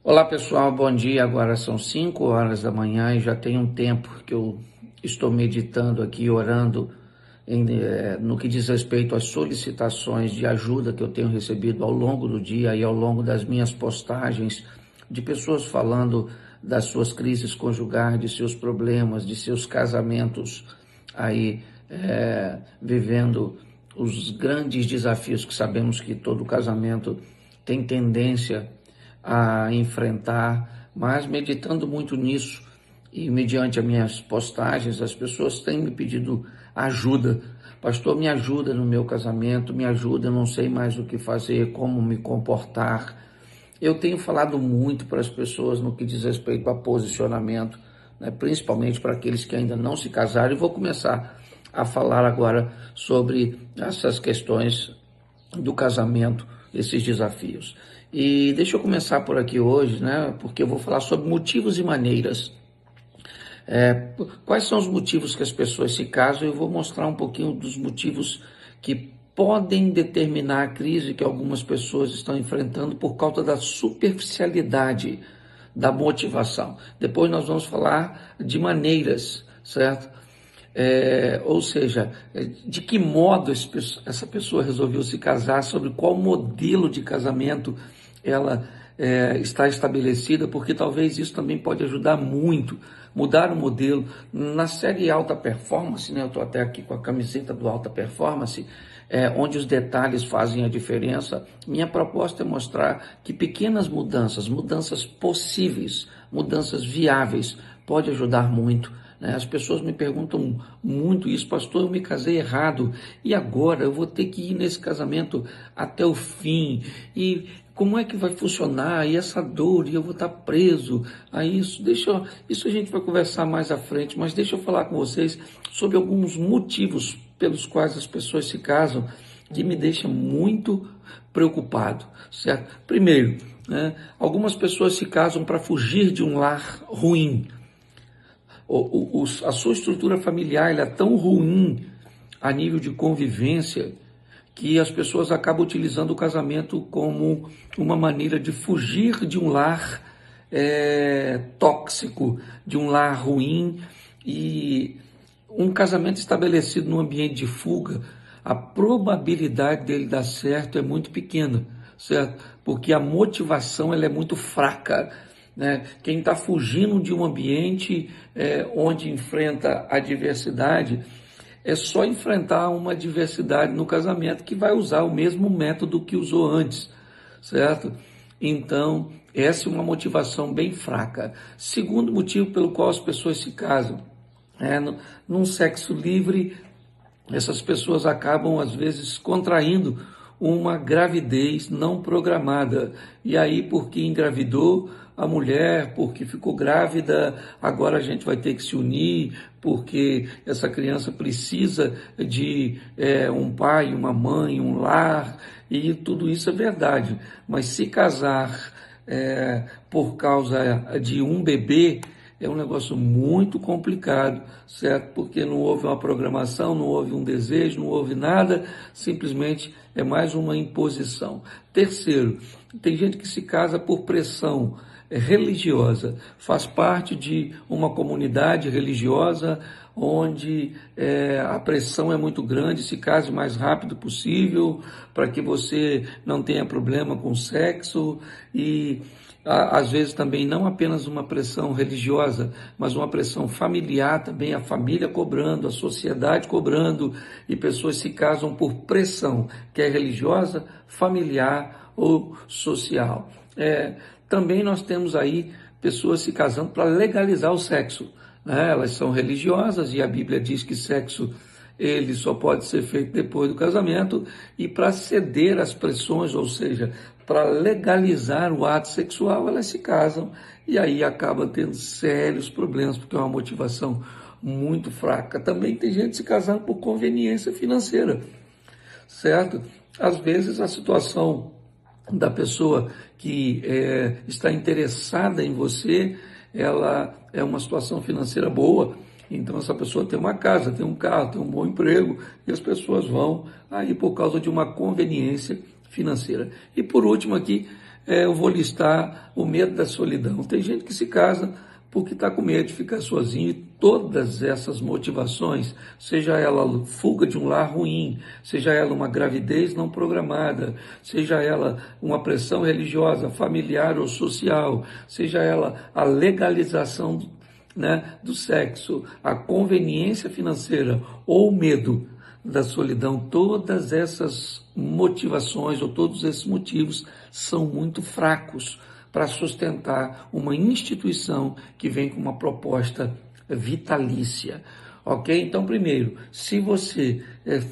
Olá pessoal, bom dia. Agora são 5 horas da manhã e já tem um tempo que eu estou meditando aqui, orando no que diz respeito às solicitações de ajuda que eu tenho recebido ao longo do dia e ao longo das minhas postagens, de pessoas falando das suas crises conjugais, de seus problemas, de seus casamentos aí vivendo os grandes desafios que sabemos que todo casamento tem tendência a enfrentar, mas meditando muito nisso e mediante as minhas postagens, as pessoas têm me pedido ajuda. Pastor, me ajuda no meu casamento, me ajuda, eu não sei mais o que fazer, como me comportar. Eu tenho falado muito para as pessoas no que diz respeito a posicionamento, né, principalmente para aqueles que ainda não se casaram, e vou começar a falar agora sobre essas questões do casamento, esses desafios. E deixa eu começar por aqui hoje, né? Porque eu vou falar sobre motivos e maneiras. Quais são os motivos que as pessoas se casam? Eu vou mostrar um pouquinho dos motivos que podem determinar a crise que algumas pessoas estão enfrentando por causa da superficialidade da motivação. Depois nós vamos falar de maneiras, certo? Ou seja, de que modo essa pessoa resolveu se casar, sobre qual modelo de casamento ela está estabelecida, porque talvez isso também pode ajudar muito, mudar o modelo. Na série Alta Performance, né, eu estou até aqui com a camiseta do Alta Performance, onde os detalhes fazem a diferença. Minha proposta é mostrar que pequenas mudanças, mudanças possíveis, mudanças viáveis, pode ajudar muito. As pessoas me perguntam muito isso: pastor, eu me casei errado, e agora eu vou ter que ir nesse casamento até o fim, e como é que vai funcionar, e essa dor, e eu vou estar preso a isso? Isso a gente vai conversar mais à frente, mas deixa eu falar com vocês sobre alguns motivos pelos quais as pessoas se casam, que me deixam muito preocupado, certo? Primeiro, algumas pessoas se casam para fugir de um lar ruim. A sua estrutura familiar é tão ruim a nível de convivência que as pessoas acabam utilizando o casamento como uma maneira de fugir de um lar tóxico, de um lar ruim. E um casamento estabelecido num ambiente de fuga, a probabilidade dele dar certo é muito pequena, certo? Porque a motivação ela é muito fraca. Quem está fugindo de um ambiente onde enfrenta adversidade, é só enfrentar uma adversidade no casamento que vai usar o mesmo método que usou antes, certo? Então, essa é uma motivação bem fraca. Segundo motivo pelo qual as pessoas se casam, num sexo livre, essas pessoas acabam, às vezes, contraindo uma gravidez não programada. E aí, porque engravidou a mulher, porque ficou grávida, agora a gente vai ter que se unir, porque essa criança precisa de um pai, uma mãe, um lar, e tudo isso é verdade. Mas se casar por causa de um bebê, é um negócio muito complicado, certo? Porque não houve uma programação, não houve um desejo, não houve nada, simplesmente é mais uma imposição. Terceiro, tem gente que se casa por pressão religiosa, faz parte de uma comunidade religiosa onde a pressão é muito grande: se case o mais rápido possível para que você não tenha problema com sexo. E às vezes também não apenas uma pressão religiosa, mas uma pressão familiar também, a família cobrando, a sociedade cobrando, e pessoas se casam por pressão, quer religiosa, familiar ou social. Também nós temos aí pessoas se casando para legalizar o sexo. Elas são religiosas e a Bíblia diz que sexo ele só pode ser feito depois do casamento, e para ceder às pressões, ou seja, para legalizar o ato sexual, elas se casam e aí acabam tendo sérios problemas, porque é uma motivação muito fraca. Também tem gente se casando por conveniência financeira, certo? Às vezes a situação da pessoa que está interessada em você, ela é uma situação financeira boa. Então essa pessoa tem uma casa, tem um carro, tem um bom emprego, e as pessoas vão aí por causa de uma conveniência financeira. E por último aqui, eu vou listar o medo da solidão. Tem gente que se casa porque está com medo de ficar sozinho, e todas essas motivações, seja ela fuga de um lar ruim, seja ela uma gravidez não programada, seja ela uma pressão religiosa, familiar ou social, seja ela a legalização, né, do sexo, a conveniência financeira ou o medo da solidão, todas essas motivações ou todos esses motivos são muito fracos para sustentar uma instituição que vem com uma proposta vitalícia. Ok? Então, primeiro, se você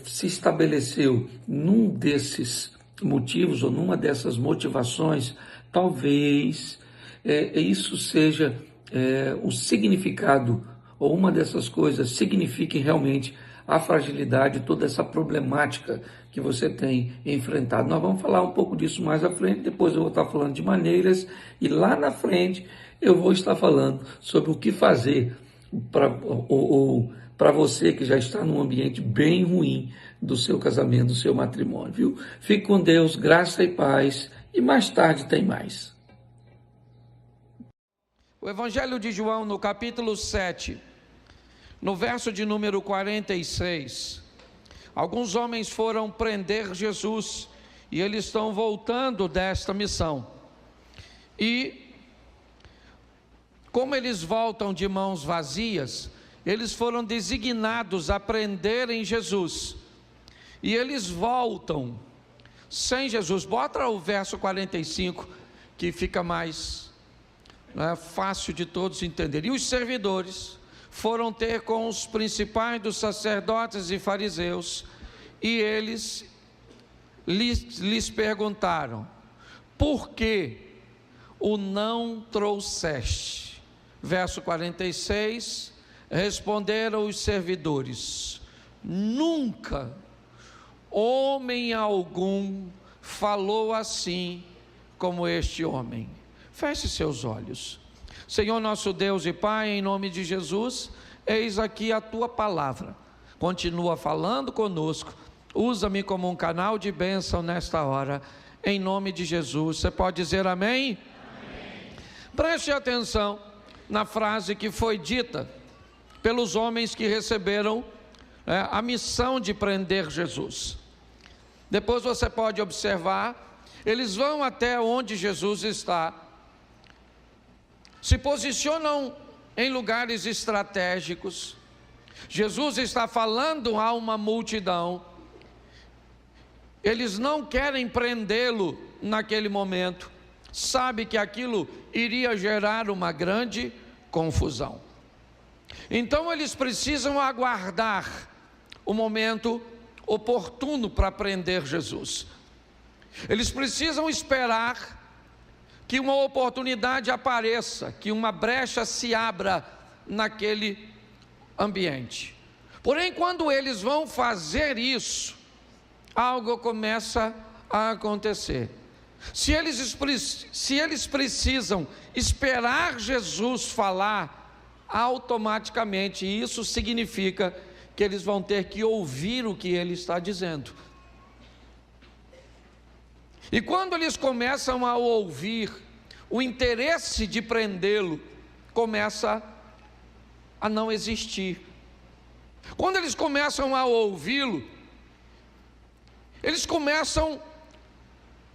se estabeleceu num desses motivos ou numa dessas motivações, talvez isso seja o significado, ou uma dessas coisas signifique realmente a fragilidade, toda essa problemática que você tem enfrentado. Nós vamos falar um pouco disso mais à frente, depois eu vou estar falando de maneiras, e lá na frente eu vou estar falando sobre o que fazer para você que já está num ambiente bem ruim do seu casamento, do seu matrimônio, viu? Fique com Deus, graça e paz, e mais tarde tem mais. O Evangelho de João, no capítulo 7, no verso de número 46, alguns homens foram prender Jesus e eles estão voltando desta missão. E como eles voltam de mãos vazias, eles foram designados a prenderem Jesus. E eles voltam sem Jesus. Bota o verso 45, que fica mais fácil de todos entenderem. E os servidores foram ter com os principais dos sacerdotes e fariseus, e eles lhes perguntaram: por que o não trouxeste? Verso 46, responderam os servidores: nunca homem algum falou assim como este homem. Feche seus olhos. Senhor nosso Deus e Pai, em nome de Jesus, eis aqui a Tua palavra. Continua falando conosco. Usa-me como um canal de bênção nesta hora, em nome de Jesus. Você pode dizer amém? Amém. Preste atenção na frase que foi dita pelos homens que receberam a missão de prender Jesus. Depois você pode observar, eles vão até onde Jesus está, se posicionam em lugares estratégicos. Jesus está falando a uma multidão. Eles não querem prendê-lo naquele momento. Sabe que aquilo iria gerar uma grande confusão. Então eles precisam aguardar o momento oportuno para prender Jesus. Eles precisam esperar que uma oportunidade apareça, que uma brecha se abra naquele ambiente. Porém, quando eles vão fazer isso, algo começa a acontecer. Se eles precisam esperar Jesus falar, automaticamente isso significa que eles vão ter que ouvir o que ele está dizendo. E quando eles começam a ouvir, o interesse de prendê-lo começa a não existir. Quando eles começam a ouvi-lo, eles começam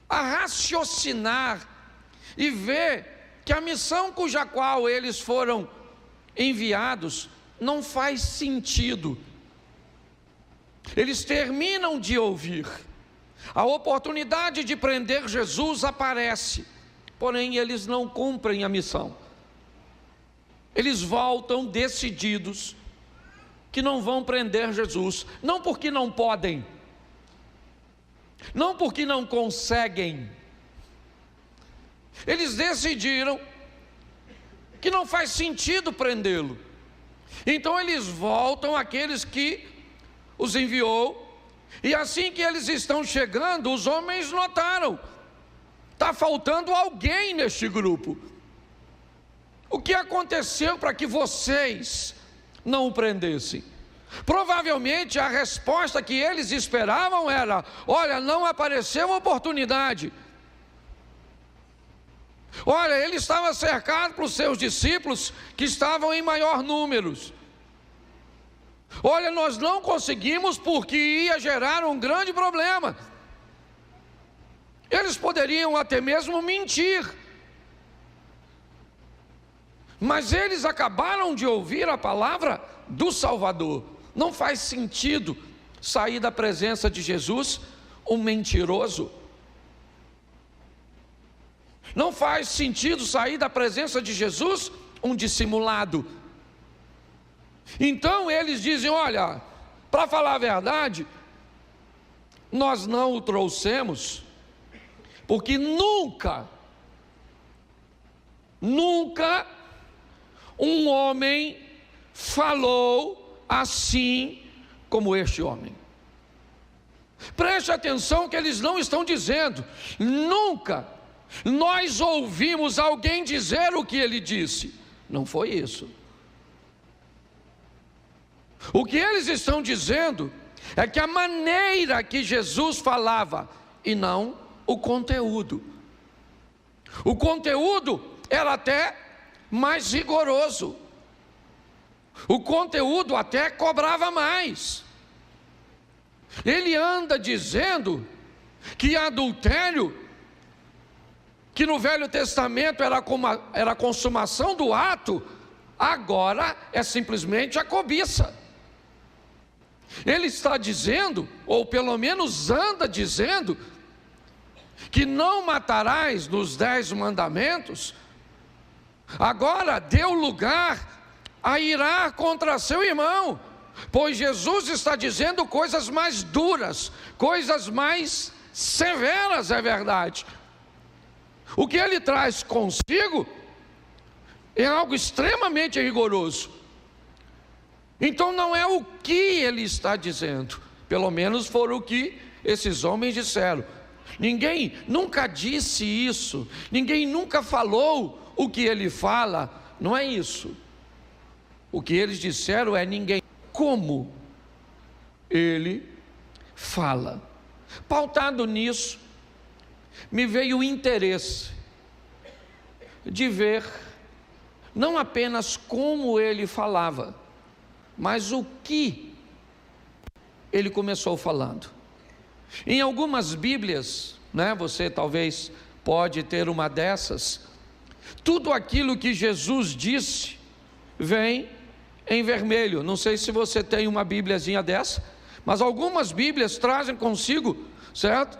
a raciocinar e ver que a missão cuja qual eles foram enviados não faz sentido. Eles terminam de ouvir. A oportunidade de prender Jesus aparece, porém eles não cumprem a missão. Eles voltam decididos que não vão prender Jesus, não porque não podem, não porque não conseguem. Eles decidiram que não faz sentido prendê-lo. Então eles voltam àqueles que os enviou. E assim que eles estão chegando, os homens notaram: está faltando alguém neste grupo. O que aconteceu para que vocês não o prendessem? Provavelmente a resposta que eles esperavam era: olha, não apareceu oportunidade. Olha, ele estava cercado pelos seus discípulos que estavam em maior número. Olha, nós não conseguimos porque ia gerar um grande problema. Eles poderiam até mesmo mentir, mas eles acabaram de ouvir a palavra do Salvador. Não faz sentido sair da presença de Jesus um mentiroso. Não faz sentido sair da presença de Jesus um dissimulado. Então eles dizem: olha, para falar a verdade, nós não o trouxemos, porque nunca um homem falou assim como este homem. Preste atenção que eles não estão dizendo: nunca nós ouvimos alguém dizer o que ele disse. Não foi isso. O que eles estão dizendo é que a maneira que Jesus falava, e não o conteúdo. O conteúdo era até mais rigoroso. O conteúdo até cobrava mais. Ele anda dizendo que adultério, que no Velho Testamento era a consumação do ato, agora é simplesmente a cobiça. Ele está dizendo, ou pelo menos anda dizendo, que não matarás nos 10 mandamentos, agora deu lugar a irar contra seu irmão, pois Jesus está dizendo coisas mais duras, coisas mais severas, é verdade. O que ele traz consigo é algo extremamente rigoroso. Então não é o que ele está dizendo, pelo menos foram o que esses homens disseram. Ninguém nunca disse isso, ninguém nunca falou o que ele fala, não é isso. O que eles disseram é: ninguém como ele fala. Pautado nisso, me veio o interesse de ver não apenas como ele falava, mas o que ele começou falando. Em algumas Bíblias, você talvez pode ter uma dessas, tudo aquilo que Jesus disse vem em vermelho. Não sei se você tem uma Bíbliazinha dessa, mas algumas Bíblias trazem consigo, certo?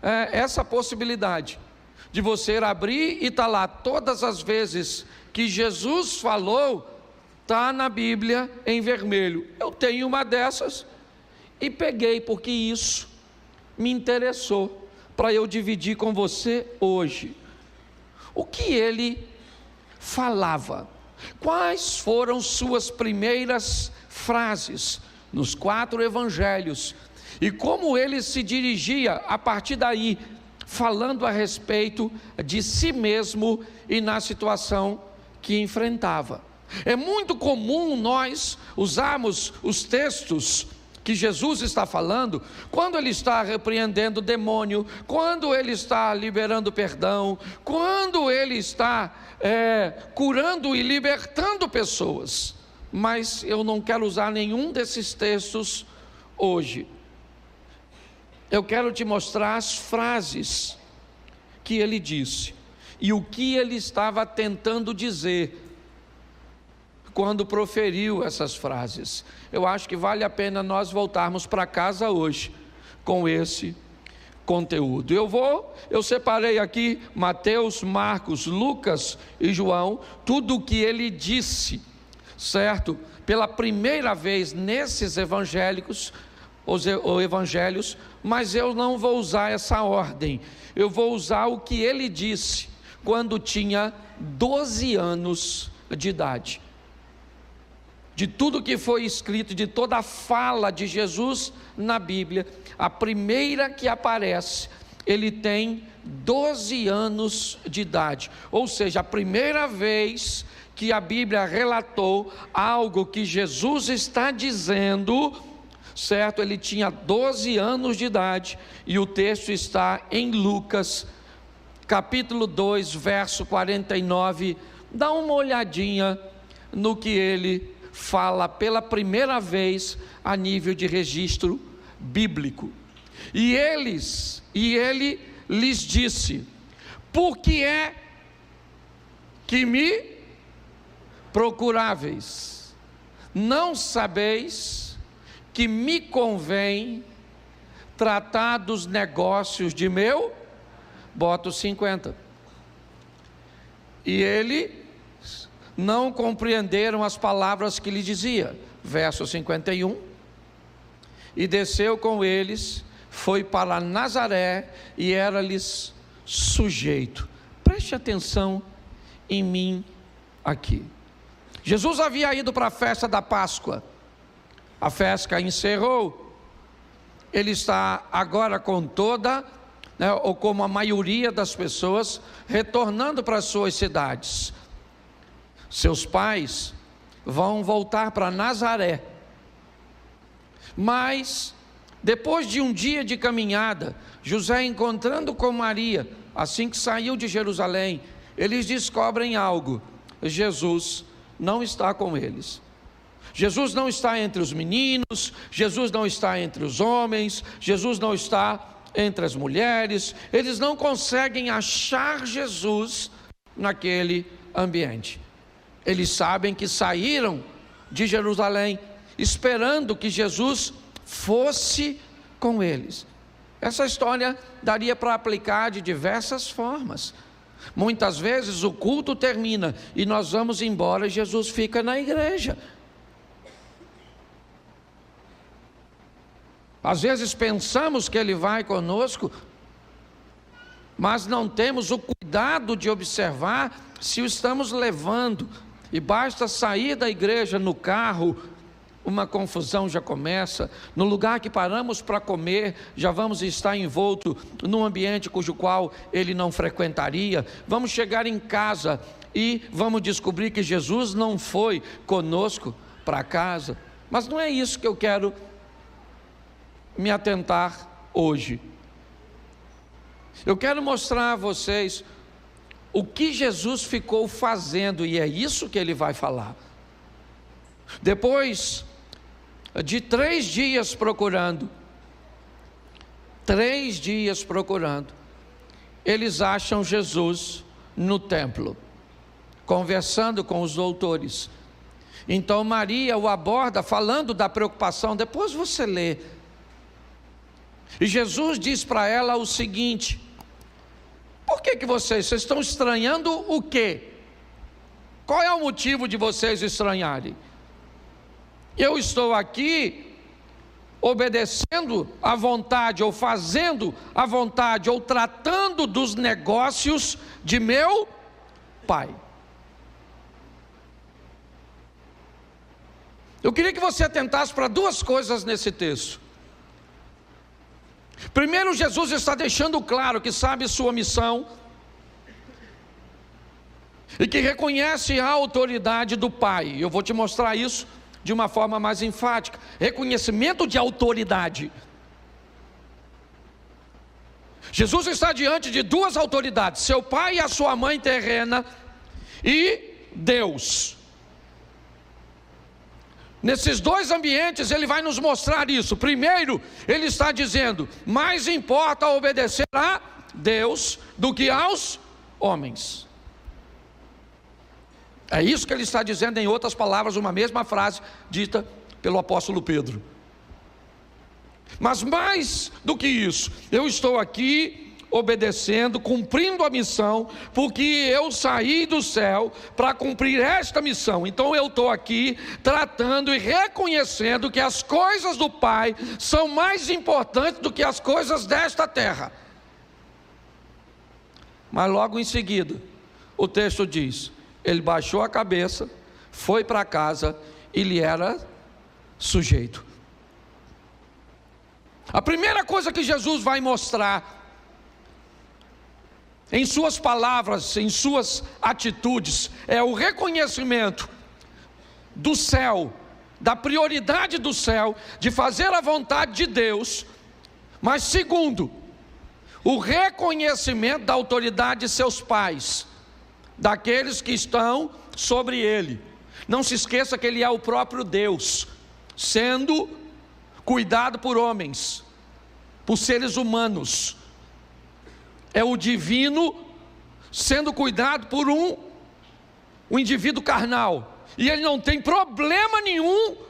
Essa possibilidade de você abrir e está lá todas as vezes que Jesus falou, está na Bíblia em vermelho. Eu tenho uma dessas e peguei porque isso me interessou para eu dividir com você hoje. O que ele falava? Quais foram suas primeiras frases nos 4 evangelhos? E como ele se dirigia a partir daí, falando a respeito de si mesmo e na situação que enfrentava. É muito comum nós usarmos os textos que Jesus está falando, quando ele está repreendendo o demônio, quando ele está liberando perdão, quando ele está curando e libertando pessoas. Mas eu não quero usar nenhum desses textos hoje. Eu quero te mostrar as frases que ele disse e o que ele estava tentando dizer quando proferiu essas frases. Eu acho que vale a pena nós voltarmos para casa hoje com esse conteúdo. Eu separei aqui Mateus, Marcos, Lucas e João, tudo o que ele disse, certo? Pela primeira vez nesses evangelhos, mas eu não vou usar essa ordem. Eu vou usar o que ele disse quando tinha 12 anos de idade. De tudo que foi escrito, de toda a fala de Jesus na Bíblia, a primeira que aparece, ele tem 12 anos de idade. Ou seja, a primeira vez que a Bíblia relatou algo que Jesus está dizendo, certo? Ele tinha 12 anos de idade, e o texto está em Lucas, capítulo 2, verso 49, dá uma olhadinha no que ele fala pela primeira vez a nível de registro bíblico. E ele lhes disse: por que é que me procuráveis? Não sabeis que me convém tratar dos negócios de meu? Boto 50. E ele não compreenderam as palavras que lhe dizia. Verso 51. E desceu com eles, foi para Nazaré e era-lhes sujeito. Preste atenção em mim aqui. Jesus havia ido para a festa da Páscoa. A festa encerrou. Ele está agora com toda, ou como a maioria das pessoas, retornando para as suas cidades. Seus pais vão voltar para Nazaré. Mas, depois de um dia de caminhada, José encontrando com Maria, assim que saiu de Jerusalém, eles descobrem algo: Jesus não está com eles. Jesus não está entre os meninos, Jesus não está entre os homens, Jesus não está entre as mulheres. Eles não conseguem achar Jesus naquele ambiente. Eles sabem que saíram de Jerusalém esperando que Jesus fosse com eles. Essa história daria para aplicar de diversas formas. Muitas vezes o culto termina e nós vamos embora e Jesus fica na igreja. Às vezes pensamos que Ele vai conosco, mas não temos o cuidado de observar se o estamos levando. E basta sair da igreja no carro, uma confusão já começa. No lugar que paramos para comer, já vamos estar envolto num ambiente cujo qual Ele não frequentaria. Vamos chegar em casa e vamos descobrir que Jesus não foi conosco para casa. Mas não é isso que eu quero me atentar hoje. Eu quero mostrar a vocês o que Jesus ficou fazendo, e é isso que Ele vai falar. Depois de 3 dias procurando, eles acham Jesus no templo, conversando com os doutores. Então Maria o aborda, falando da preocupação. Depois você lê. E Jesus diz para ela o seguinte: por que vocês estão estranhando o quê? Qual é o motivo de vocês estranharem? Eu estou aqui obedecendo à vontade, ou fazendo a vontade, ou tratando dos negócios de meu Pai. Eu queria que você atentasse para 2 coisas nesse texto. Primeiro, Jesus está deixando claro que sabe sua missão e que reconhece a autoridade do Pai. Eu vou te mostrar isso de uma forma mais enfática. Reconhecimento de autoridade. Jesus está diante de 2 autoridades: seu pai e a sua mãe terrena, e Deus. Nesses 2 ambientes Ele vai nos mostrar isso. Primeiro, Ele está dizendo: mais importa obedecer a Deus do que aos homens. É isso que Ele está dizendo, em outras palavras, uma mesma frase dita pelo apóstolo Pedro. Mas mais do que isso, eu estou aqui obedecendo, cumprindo a missão, porque eu saí do céu para cumprir esta missão. Então eu estou aqui tratando e reconhecendo que as coisas do Pai são mais importantes do que as coisas desta terra. Mas logo em seguida, o texto diz: Ele baixou a cabeça, foi para casa e lhe era sujeito. A primeira coisa que Jesus vai mostrar em suas palavras, em suas atitudes, é o reconhecimento do céu, da prioridade do céu, de fazer a vontade de Deus. Mas segundo, o reconhecimento da autoridade de seus pais, daqueles que estão sobre ele. Não se esqueça que ele é o próprio Deus, sendo cuidado por homens, por seres humanos. É o divino sendo cuidado por um indivíduo carnal, e ele não tem problema nenhum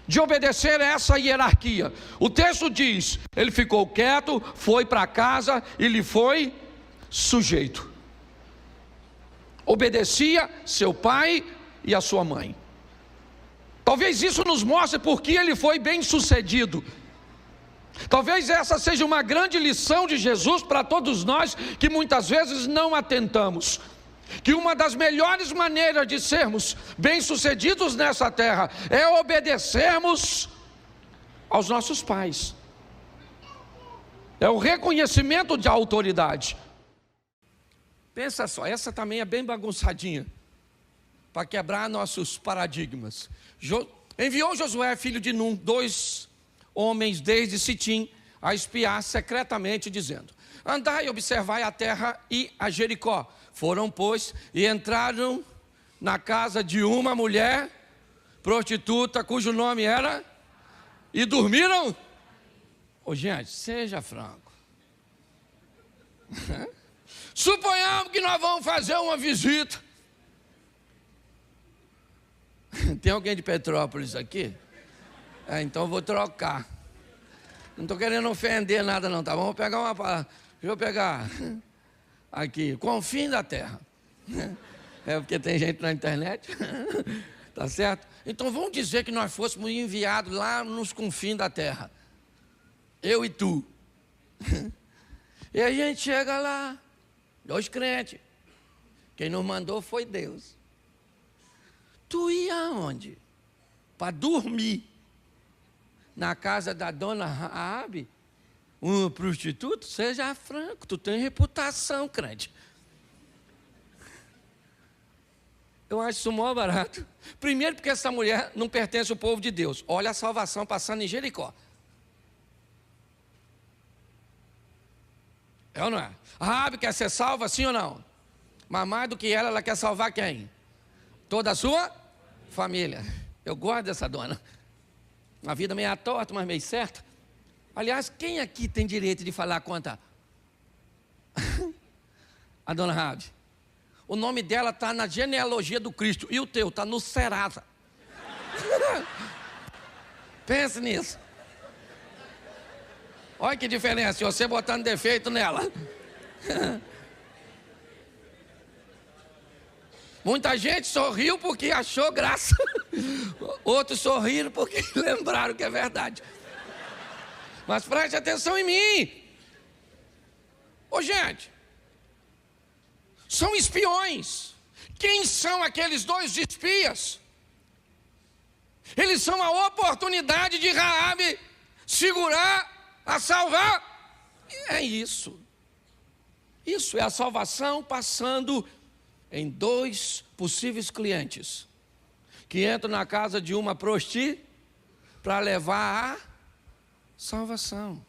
de obedecer a essa hierarquia. O texto diz: ele ficou quieto, foi para casa e lhe foi sujeito. Obedecia seu pai e a sua mãe. Talvez isso nos mostre porque ele foi bem sucedido. Talvez essa seja uma grande lição de Jesus para todos nós, que muitas vezes não atentamos. Que uma das melhores maneiras de sermos bem-sucedidos nessa terra é obedecermos aos nossos pais. É o reconhecimento de autoridade. Pensa só, essa também é bem bagunçadinha, para quebrar nossos paradigmas. Enviou Josué, filho de Num, 2 homens desde Sitim, a espiar secretamente, dizendo: andai e observai a terra e a Jericó. Foram, pois, e entraram na casa de uma mulher prostituta, cujo nome era, e dormiram. Ô, gente, seja franco. Suponhamos que nós vamos fazer uma visita. Tem alguém de Petrópolis aqui? Então eu vou trocar. Não estou querendo ofender nada não, tá? Vamos pegar uma palavra. Deixa eu pegar aqui, com o fim da terra. É porque tem gente na internet. Tá certo? Então vamos dizer que nós fôssemos enviados lá nos confins da terra. Eu e tu. E a gente chega lá, 2 crentes. Quem nos mandou foi Deus. Tu ia aonde? Para dormir na casa da dona Raabe, um prostituto? Seja franco, tu tem reputação, crente. Eu acho isso mó barato. Primeiro porque essa mulher não pertence ao povo de Deus. Olha a salvação passando em Jericó. É ou não é? A Raabe quer ser salva, sim ou não? Mas mais do que ela quer salvar quem? Toda a sua família. Eu gosto dessa dona. Uma vida meio torta, mas meio certa. Aliás, quem aqui tem direito de falar contra a dona Raabe? O nome dela está na genealogia do Cristo. E o teu está no Serasa. Pense nisso. Olha que diferença, você botando defeito nela. Muita gente sorriu porque achou graça. Outros sorriram porque lembraram que é verdade. Mas preste atenção em mim. Ô, gente, são espiões. Quem são aqueles 2 espias? Eles são a oportunidade de Raabe segurar, a salvar. É isso. Isso é a salvação passando em 2 possíveis clientes que entram na casa de uma prosti para levar a salvação.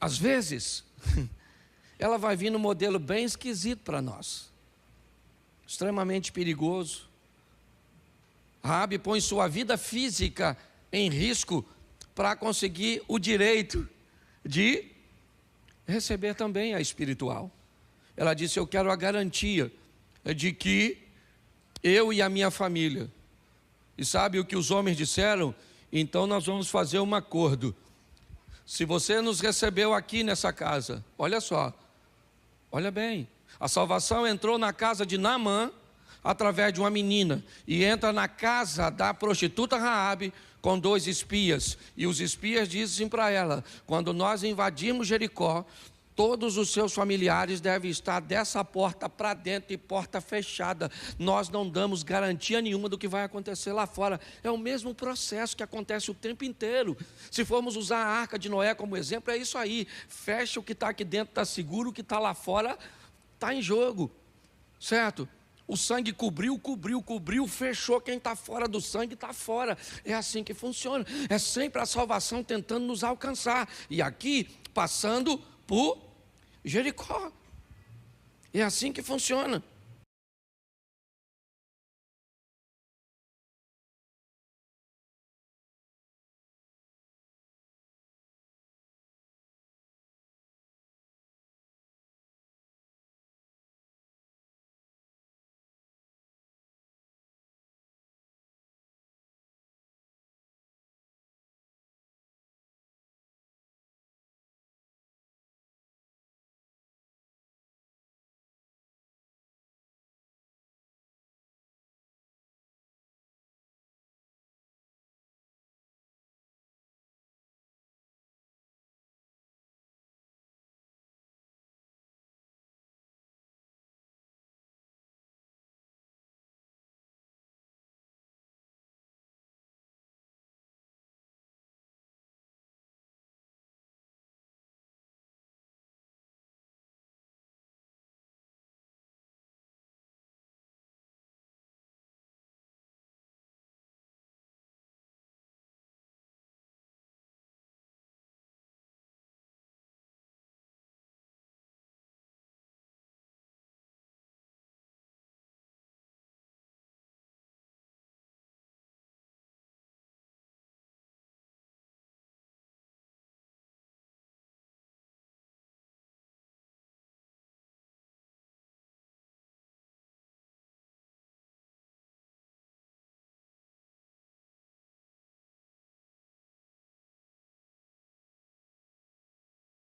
Às vezes, ela vai vir num modelo bem esquisito para nós, extremamente perigoso. Raabe põe sua vida física em risco para conseguir o direito de receber também a espiritual. Ela disse: eu quero a garantia de que eu e a minha família. E sabe o que os homens disseram? Então nós vamos fazer um acordo. Se você nos recebeu aqui nessa casa, olha só, olha bem, a salvação entrou na casa de Naamã através de uma menina e entra na casa da prostituta Raabe com 2 espias, e os espias dizem para ela: quando nós invadirmos Jericó, todos os seus familiares devem estar dessa porta para dentro e porta fechada. Nós não damos garantia nenhuma do que vai acontecer lá fora. É o mesmo processo que acontece o tempo inteiro. Se formos usar a arca de Noé como exemplo, é isso aí. Fecha o que está aqui dentro, está seguro, o que está lá fora está em jogo, certo? O sangue cobriu, fechou. Quem está fora do sangue está fora. É assim que funciona. É sempre a salvação tentando nos alcançar. E aqui, passando por Jericó. É assim que funciona.